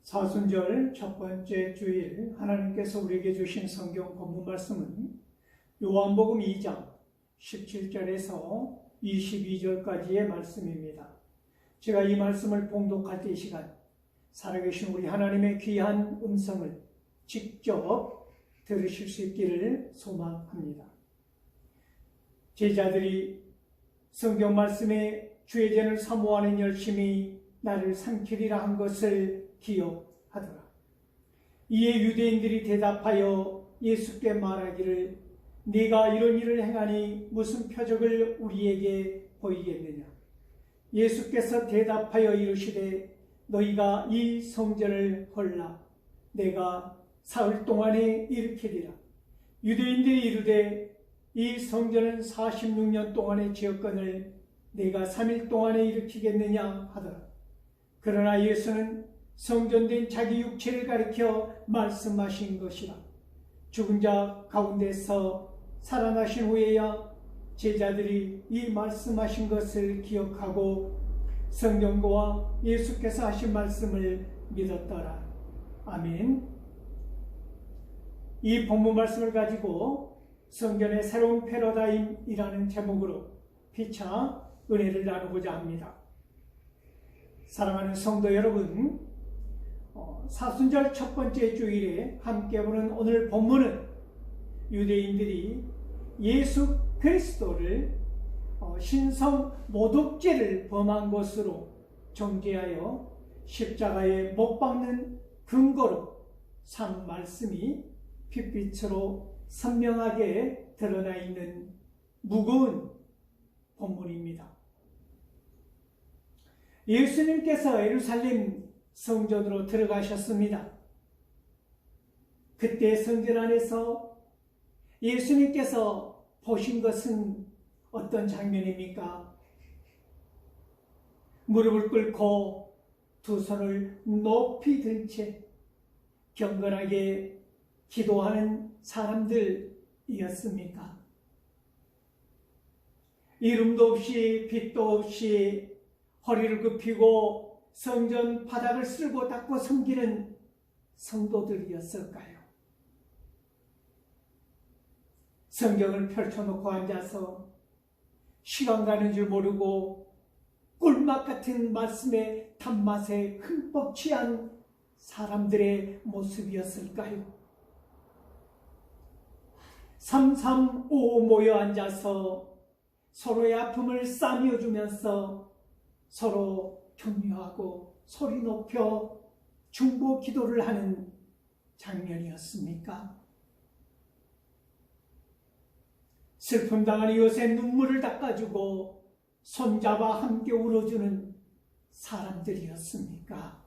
사순절 첫 번째 주일 하나님께서 우리에게 주신 성경 본문 말씀은 요한복음 2장 17절에서 22절까지의 말씀입니다. 제가 이 말씀을 봉독할 때 이 시간 살아계신 우리 하나님의 귀한 음성을 직접 들으실 수 있기를 소망합니다. 제자들이 성경 말씀에 주의 전을 사모하는 열심이 나를 삼키리라 한 것을 기억하더라. 이에 유대인들이 대답하여 예수께 말하기를 네가 이런 일을 행하니 무슨 표적을 우리에게 보이겠느냐. 예수께서 대답하여 이르시되 너희가 이 성전을 헐라 내가 사흘 동안에 일으키리라. 유대인들이 이르되 이 성전은 46년 동안의 지었건을 내가 3일 동안에 일으키겠느냐 하더라. 그러나 예수는 성전된 자기 육체를 가리켜 말씀하신 것이라. 죽은 자 가운데서 살아나신 후에야 제자들이 이 말씀하신 것을 기억하고 성경과 예수께서 하신 말씀을 믿었더라. 아멘. 이 본문 말씀을 가지고 성전의 새로운 패러다임이라는 제목으로 피차 은혜를 나누고자 합니다. 사랑하는 성도 여러분, 사순절 첫 번째 주일에 함께 보는 오늘 본문은 유대인들이 예수 그리스도를 신성 모독죄를 범한 것으로 정죄하여 십자가에 못 박는 근거로 삼 말씀이 핏빛으로 선명하게 드러나 있는 무거운 본문입니다. 예수님께서 예루살렘 성전으로 들어가셨습니다. 그때 성전 안에서 예수님께서 보신 것은 어떤 장면입니까? 무릎을 꿇고 두 손을 높이 든 채 경건하게 기도하는 사람들이었습니까? 이름도 없이 빛도 없이 허리를 굽히고 성전 바닥을 쓸고 닦고 섬기는 성도들이었을까요? 성경을 펼쳐놓고 앉아서 시간 가는 줄 모르고 꿀맛 같은 말씀의 단맛에 흠뻑 취한 사람들의 모습이었을까요? 삼삼오오 모여 앉아서 서로의 아픔을 싸매어 주면서 서로 격려하고 소리 높여 중보 기도를 하는 장면이었습니까? 슬픔 당한 이웃의 눈물을 닦아주고 손잡아 함께 울어주는 사람들이었습니까?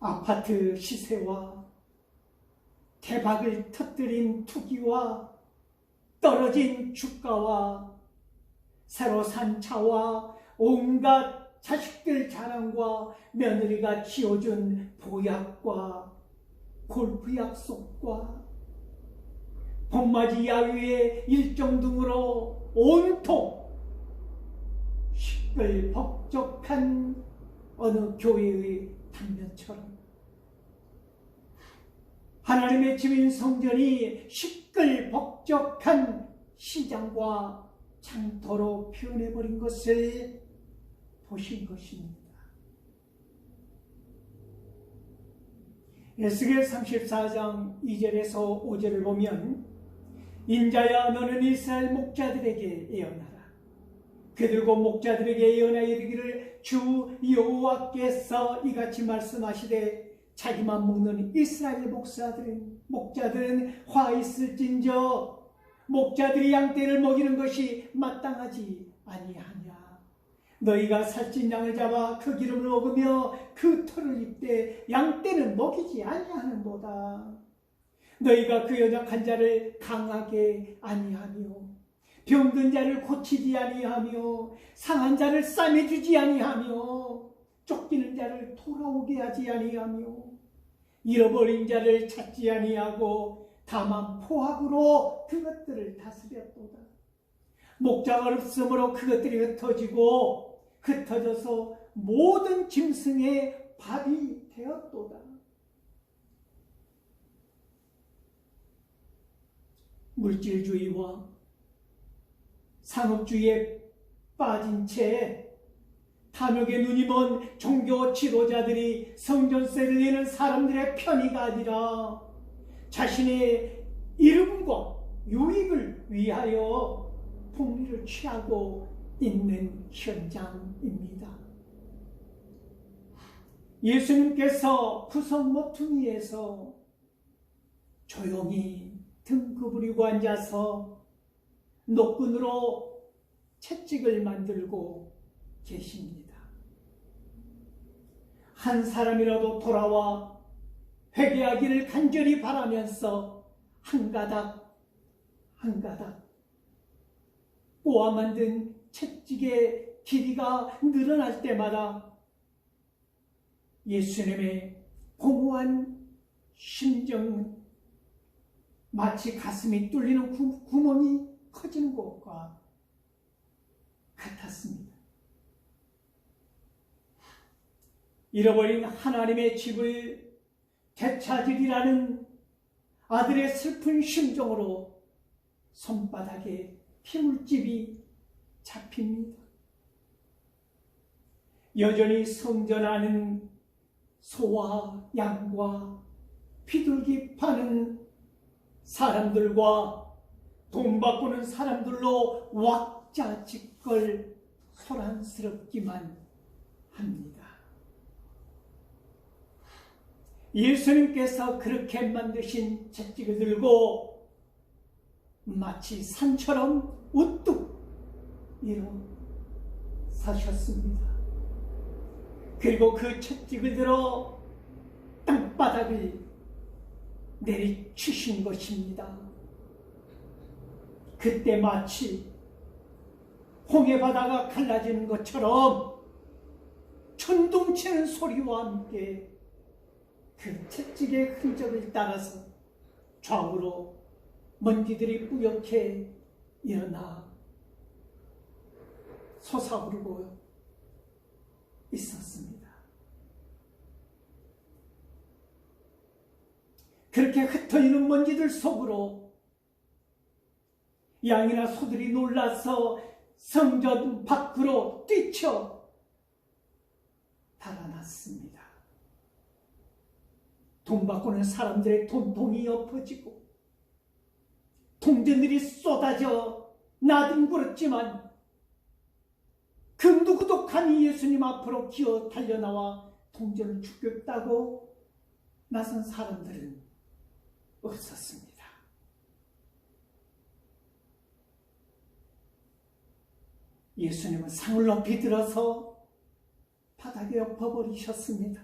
아파트 시세와 대박을 터뜨린 투기와 떨어진 주가와 새로 산 차와 온갖 자식들 자랑과 며느리가 지어준 보약과 골프 약속과 봄맞이 야유의 일정 등으로 온통 시끌벅적한 어느 교회의 단면처럼 하나님의 집인 성전이 시끌벅적한 시장과 장터로 표현해버린 것을 보신 것입니다. 에스겔 34장 2절에서 5절을 보면 인자야 너는 이스라엘 목자들에게 예언하라. 그들과 목자들에게 예언하여 이르기를 주 여호와께서 이같이 말씀하시되 자기만 먹는 이스라엘 목자들은 화 있을진저 목자들이 양떼를 먹이는 것이 마땅하지 아니하냐. 너희가 살찐 양을 잡아 그 기름을 먹으며 그 털을 입되 양떼는 먹이지 아니하는도다. 너희가 그 연약한 자를 강하게 아니하며 병든 자를 고치지 아니하며 상한 자를 싸매주지 아니하며 쫓기는 자를 돌아오게 하지 아니하며 잃어버린 자를 찾지 아니하고 다만 포악으로 그것들을 다스렸도다. 목자가 없으므로 그것들이 흩어지고 흩어져서 모든 짐승의 밥이 되었도다. 물질주의와 상업주의에 빠진 채 탐욕에 눈이 먼 종교 지도자들이 성전세를 내는 사람들의 편의가 아니라 자신의 이름과 유익을 위하여 풍미를 취하고 있는 현장입니다. 예수님께서 구석 모퉁이에서 조용히 등 구부리고 앉아서 노끈으로 채찍을 만들고 계십니다. 한 사람이라도 돌아와 회개하기를 간절히 바라면서 한 가닥 한 가닥 꼬아 만든 채찍의 길이가 늘어날 때마다 예수님의 공허한 심정은 마치 가슴이 뚫리는 구멍이 커지는 것과 같았습니다. 잃어버린 하나님의 집을 되찾으리라는 아들의 슬픈 심정으로 손바닥에 피물집이 잡힙니다. 여전히 성전 안은 소와 양과 비둘기 파는 사람들과 돈 바꾸는 사람들로 왁자지껄 소란스럽기만 합니다. 예수님께서 그렇게 만드신 채찍을 들고 마치 산처럼 우뚝 일어서셨습니다. 그리고 그 채찍을 들어 땅바닥을 내리치신 것입니다. 그때 마치 홍해 바다가 갈라지는 것처럼 천둥치는 소리와 함께 그 채찍의 흔적을 따라서 좌우로 먼지들이 뿌옇게 일어나 솟아오르고 있었습니다. 그렇게 흩어지는 먼지들 속으로 양이나 소들이 놀라서 성전 밖으로 뛰쳐 달아났습니다. 돈 바꾸는 사람들의 돈통이 엎어지고 동전들이 쏟아져 나뒹굴었지만 그 누구도 감히 예수님 앞으로 기어 달려나와 동전을 죽였다고 나선 사람들은 없었습니다. 예수님은 상을 높이 들어서 바닥에 엎어버리셨습니다.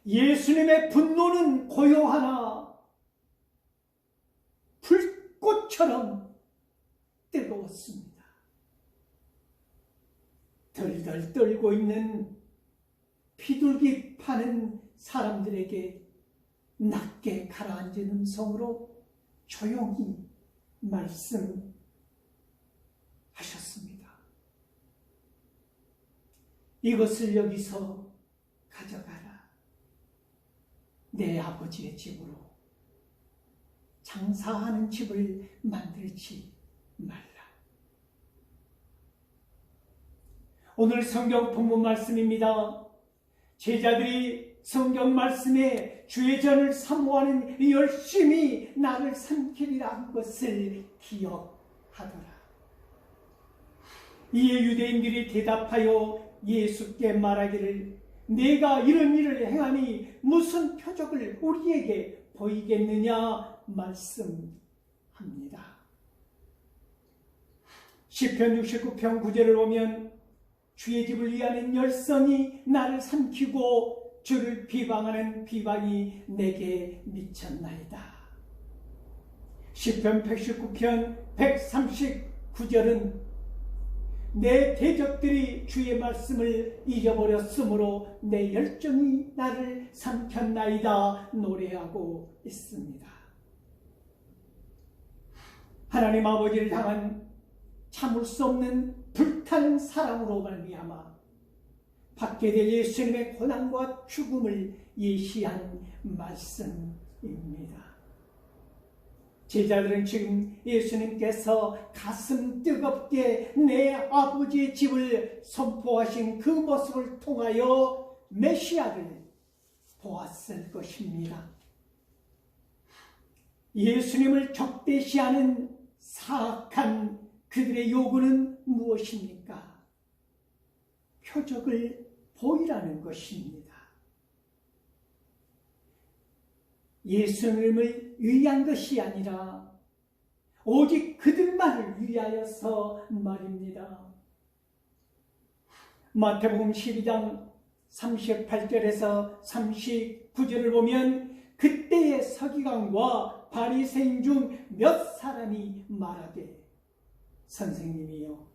예수님의 분노는 고요하나 불꽃처럼 뜨거웠습니다. 덜덜 떨고 있는 비둘기 파는 사람들에게 낮게 가라앉은 음성으로 조용히 말씀하셨습니다. 이것을 여기서 가져가라. 내 아버지의 집으로 장사하는 집을 만들지 말라. 오늘 성경 본문 말씀입니다. 제자들이 성경 말씀에 주의 전을 사모하는 열심히 나를 삼키리라 한 것을 기억하더라. 이에 유대인들이 대답하여 예수께 말하기를 내가 이런 일을 행하니 무슨 표적을 우리에게 보이겠느냐 말씀합니다. 시편 69편 9절을 보면 주의 집을 위하는 열성이 나를 삼키고 주를 비방하는 비방이 내게 미쳤나이다. 시편 119편 139절은 내 대적들이 주의 말씀을 잊어버렸으므로 내 열정이 나를 삼켰나이다 노래하고 있습니다. 하나님 아버지를 향한 참을 수 없는 불타는 사랑으로 말미암아 받게 될 예수님의 고난과 죽음을 예시한 말씀입니다. 제자들은 지금 예수님께서 가슴 뜨겁게 내 아버지의 집을 선포하신 그 모습을 통하여 메시아를 보았을 것입니다. 예수님을 적대시하는 사악한 그들의 요구는 무엇입니까? 표적을 보이라는 것입니다. 예수님을 위한 것이 아니라 오직 그들만을 위하여서 말입니다. 마태복음 12장 38절에서 39절을 보면 그때의 서기관과 바리새인 중 몇 사람이 말하되 선생님이여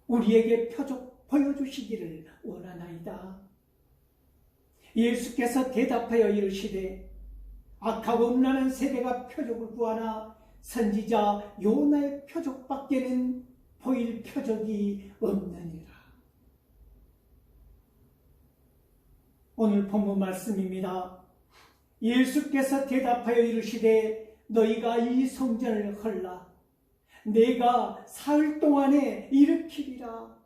우리에게 표적 보여주시기를 원하나이다. 예수께서 대답하여 이르시되 악하고 음란한 세대가 표적을 구하나 선지자 요나의 표적밖에는 보일 표적이 없느니라. 오늘 본문 말씀입니다. 예수께서 대답하여 이르시되 너희가 이 성전을 헐라 내가 사흘 동안에 일으키리라.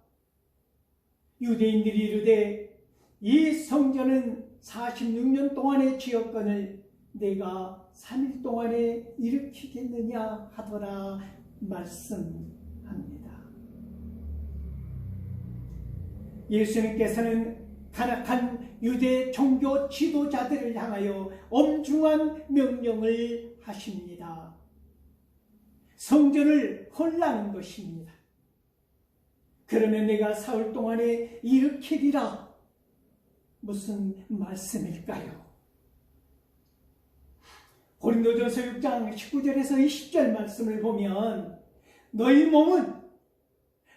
유대인들이 이르되 이 성전은 46년 동안의 지역건을 내가 3일 동안에 일으키겠느냐 하더라 말씀합니다. 예수님께서는 간악한 유대 종교 지도자들을 향하여 엄중한 명령을 하십니다. 성전을 헐라는 것입니다. 그러면 내가 사흘 동안에 일으키리라. 무슨 말씀일까요? 고린도전서 6장 19절에서 20절 말씀을 보면 너희 몸은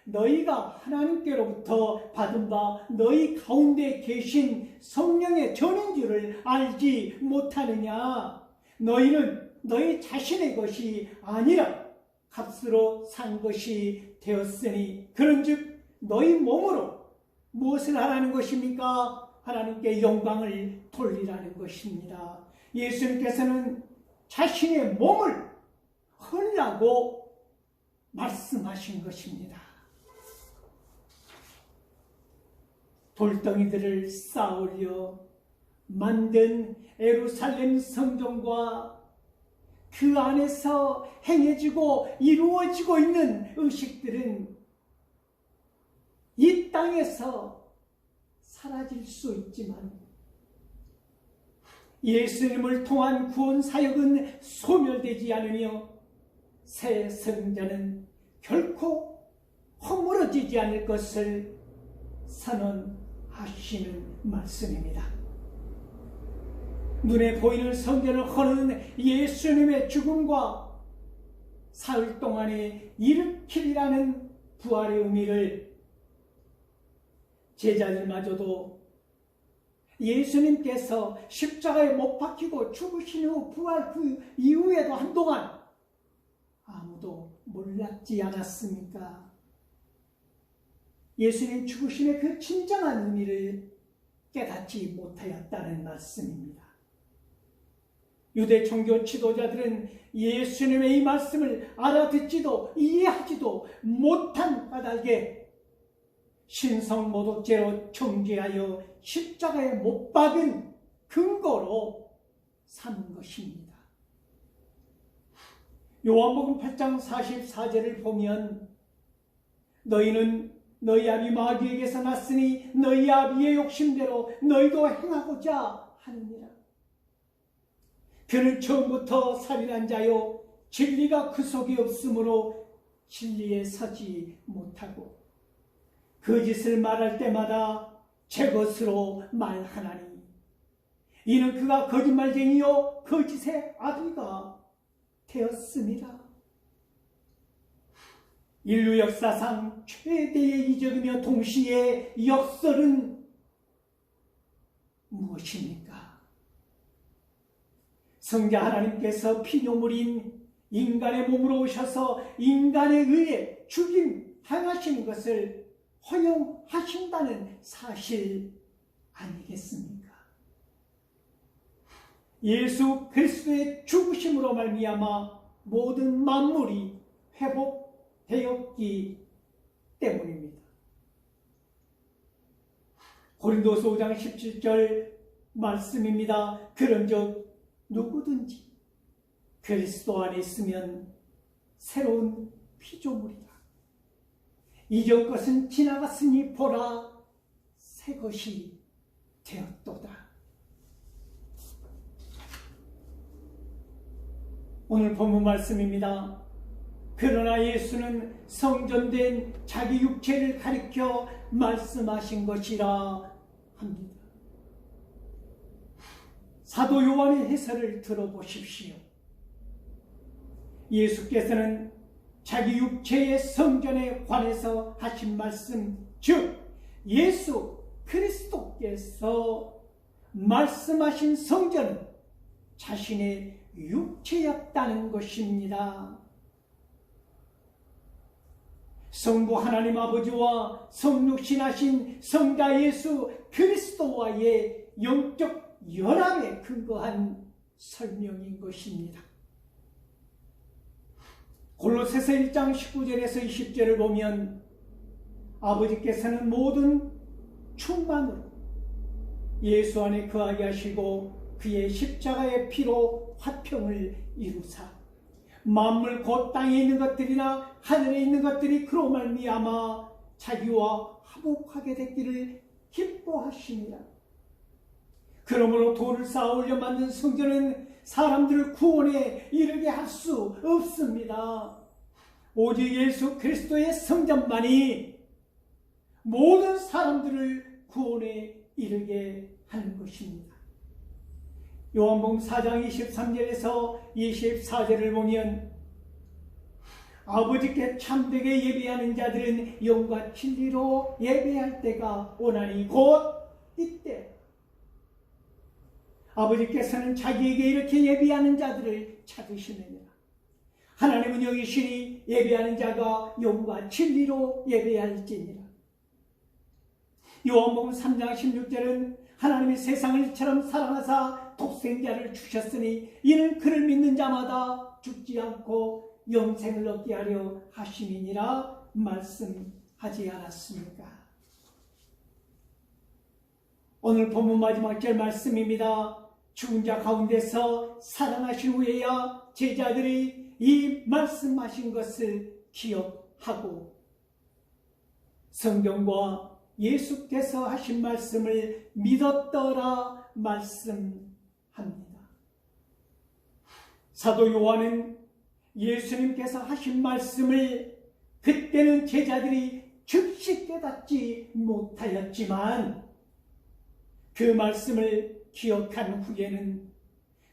너희가 하나님께로부터 받은 바 너희 가운데 계신 성령의 전인 줄을 알지 못하느냐. 너희는 너희 자신의 것이 아니라 값으로 산 것이 되었으니 그런즉 너희 몸으로 무엇을 하라는 것입니까? 하나님께 영광을 돌리라는 것입니다. 예수님께서는 자신의 몸을 헐라고 말씀하신 것입니다. 돌덩이들을 쌓으려 만든 예루살렘 성전과 그 안에서 행해지고 이루어지고 있는 의식들은 이 땅에서 사라질 수 있지만 예수님을 통한 구원 사역은 소멸되지 않으며 새 성전은 결코 허물어지지 않을 것을 선언하시는 말씀입니다. 눈에 보이는 성전을 허는 예수님의 죽음과 사흘 동안에 일으키리라는 부활의 의미를 제자들마저도 예수님께서 십자가에 못 박히고 죽으신 후 부활 그 이후에도 한동안 아무도 몰랐지 않았습니까? 예수님 죽으심의 그 진정한 의미를 깨닫지 못하였다는 말씀입니다. 유대 종교 지도자들은 예수님의 이 말씀을 알아듣지도 이해하지도 못한 까닭에 신성모독죄로 정죄하여 십자가에 못 박은 근거로 삼은 것입니다. 요한복음 8장 44절을 보면 너희는 너희 아비 마귀에게서 났으니 너희 아비의 욕심대로 너희도 행하고자 하느니라. 그는 처음부터 살인한 자요 진리가 그 속에 없으므로 진리에 서지 못하고 거짓을 말할 때마다 제 것으로 말하나니 이는 그가 거짓말쟁이요 거짓의 아비가 되었습니다. 인류 역사상 최대의 이적이며 동시에 역설은 무엇입니까? 성자 하나님께서 피조물인 인간의 몸으로 오셔서 인간에 의해 죽임 당하시는 것을 허용하신다는 사실 아니겠습니까? 예수 그리스도의 죽으심으로 말미암아 모든 만물이 회복되었기 때문입니다. 고린도서 5장 17절 말씀입니다. 그런즉 누구든지 그리스도 안에 있으면 새로운 피조물이다. 이전 것은 지나갔으니 보라 새 것이 되었도다. 오늘 본문 말씀입니다. 그러나 예수는 성전된 자기 육체를 가리켜 말씀하신 것이라 합니다. 사도 요한의 해설을 들어보십시오. 예수께서는 자기 육체의 성전에 관해서 하신 말씀, 즉 예수 그리스도께서 말씀하신 성전은 자신의 육체였다는 것입니다. 성부 하나님 아버지와 성육신하신 성자 예수 그리스도와의 영적 연합에 근거한 설명인 것입니다. 골로새서 1장 19절에서 20절을 보면 아버지께서는 모든 충만으로 예수 안에 거하게 하시고 그의 십자가의 피로 화평을 이루사 만물 곧 땅에 있는 것들이나 하늘에 있는 것들이 그로 말미암아 자기와 화목하게 됐기를 기뻐하시니라. 그러므로 돌을 쌓아 올려 만든 성전은 사람들을 구원에 이르게 할 수 없습니다. 오직 예수 그리스도의 성전만이 모든 사람들을 구원에 이르게 하는 것입니다. 요한복음 4장 23절에서 24절을 보면 아버지께 참되게 예배하는 자들은 영과 진리로 예배할 때가 오나니 곧 이때 아버지께서는 자기에게 이렇게 예배하는 자들을 찾으시느니라. 하나님은 여기시니 예배하는 자가 영과 진리로 예배할지니라. 요한복음 3장 16절은 하나님이 세상을 이처럼 사랑하사 독생자를 주셨으니 이는 그를 믿는 자마다 죽지 않고 영생을 얻게 하려 하심이니라 말씀하지 않았습니까? 오늘 본문 마지막 절 말씀입니다. 죽은 자 가운데서 살아나신 후에야 제자들이 이 말씀하신 것을 기억하고 성경과 예수께서 하신 말씀을 믿었더라 말씀합니다. 사도 요한은 예수님께서 하신 말씀을 그때는 제자들이 즉시 깨닫지 못하였지만 그 말씀을 기억한 후에는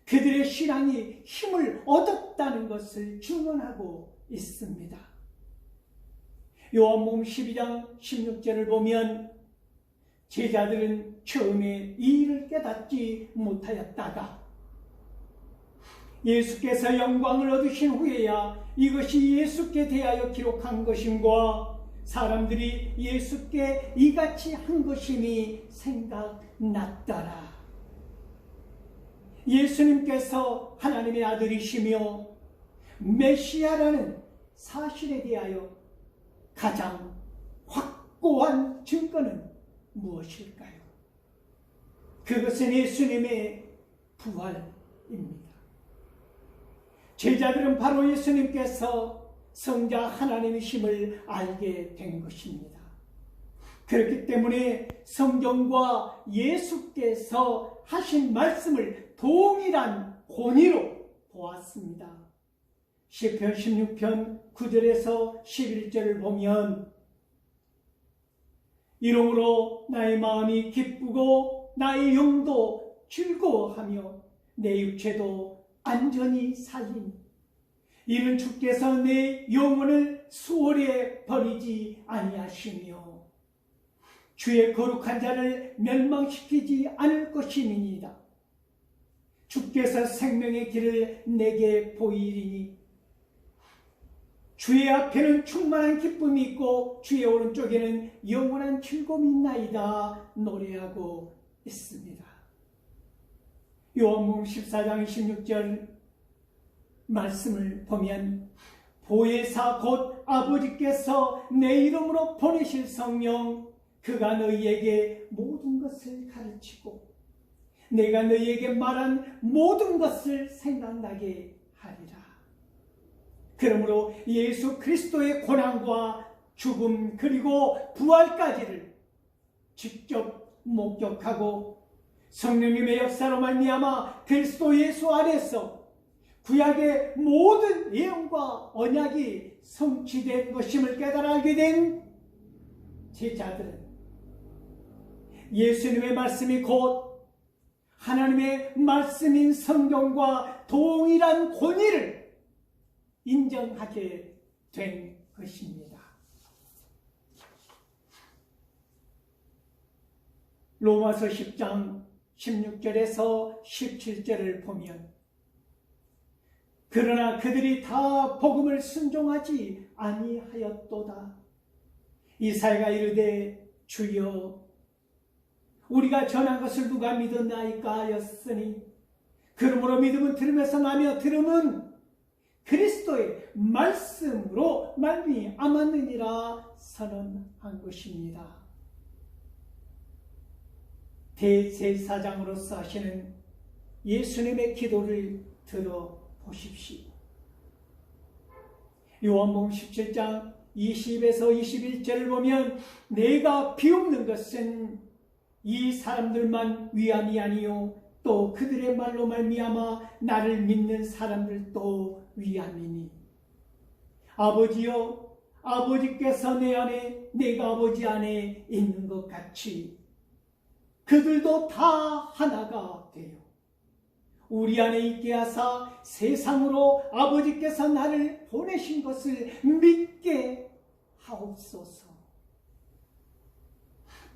그들의 신앙이 힘을 얻었다는 것을 증언하고 있습니다. 요한복음 12장 16절을 보면 제자들은 처음에 이 일을 깨닫지 못하였다가 예수께서 영광을 얻으신 후에야 이것이 예수께 대하여 기록한 것임과 사람들이 예수께 이같이 한 것임이 생각났더라. 예수님께서 하나님의 아들이시며 메시아라는 사실에 대하여 가장 확고한 증거는 무엇일까요? 그것은 예수님의 부활입니다. 제자들은 바로 예수님께서 성자 하나님이심을 알게 된 것입니다. 그렇기 때문에 성경과 예수께서 하신 말씀을 동일한 권위로 보았습니다. 시편 16편 9절에서 11절을 보면 이러므로 나의 마음이 기쁘고 나의 영도 즐거워하며 내 육체도 안전히 살리니 이는 주께서 내 영혼을 수월에 버리지 아니하시며 주의 거룩한 자를 멸망시키지 않을 것임이니이다. 주께서 생명의 길을 내게 보이리니 주의 앞에는 충만한 기쁨이 있고 주의 오른쪽에는 영원한 즐거움이 있나이다 노래하고 있습니다. 요한복음 14장 26절 말씀을 보면 보혜사 곧 아버지께서 내 이름으로 보내실 성령 그가 너희에게 모든 것을 가르치고 내가 너희에게 말한 모든 것을 생각나게 하리라. 그러므로 예수 그리스도의 고난과 죽음 그리고 부활까지를 직접 목격하고 성령님의 역사로 말미암아 그리스도 예수 안에서 구약의 모든 예언과 언약이 성취된 것임을 깨달아 알게 된 제자들은 예수님의 말씀이 곧 하나님의 말씀인 성경과 동일한 권위를 인정하게 된 것입니다. 로마서 10장 16절에서 17절을 보면 그러나 그들이 다 복음을 순종하지 아니하였도다. 이사야가 이르되 주여 우리가 전한 것을 누가 믿었나이까 하였으니 그러므로 믿음은 들음에서 나며 들음은 그리스도의 말씀으로 말미암았느니라 선언한 것입니다. 대제사장으로서 하시는 예수님의 기도를 들어보십시오. 요한복음 17장 20에서 21절을 보면 내가 비웃는 것은 이 사람들만 위함이 아니요 또 그들의 말로 말미암아 나를 믿는 사람들도 위함이니 아버지여 아버지께서 내 안에 내가 아버지 안에 있는 것 같이 그들도 다 하나가 되어 우리 안에 있게 하사 세상으로 아버지께서 나를 보내신 것을 믿게 하옵소서.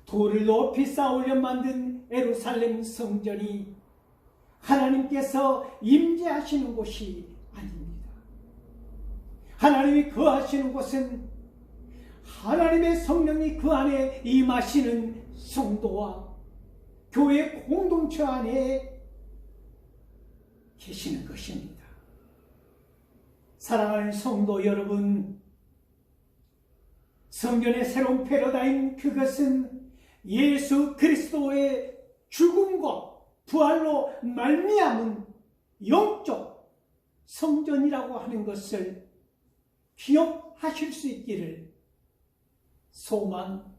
돌을 높이 쌓으려 만든 예루살렘 성전이 하나님께서 임재하시는 곳이 아닙니다. 하나님이 거하시는 곳은 하나님의 성령이 그 안에 임하시는 성도와 교회 공동체 안에 계시는 것입니다. 사랑하는 성도 여러분, 성전의 새로운 패러다임 그것은 예수 그리스도의 죽음과 부활로 말미암은 영적 성전이라고 하는 것을 기억하실 수 있기를 소망합니다.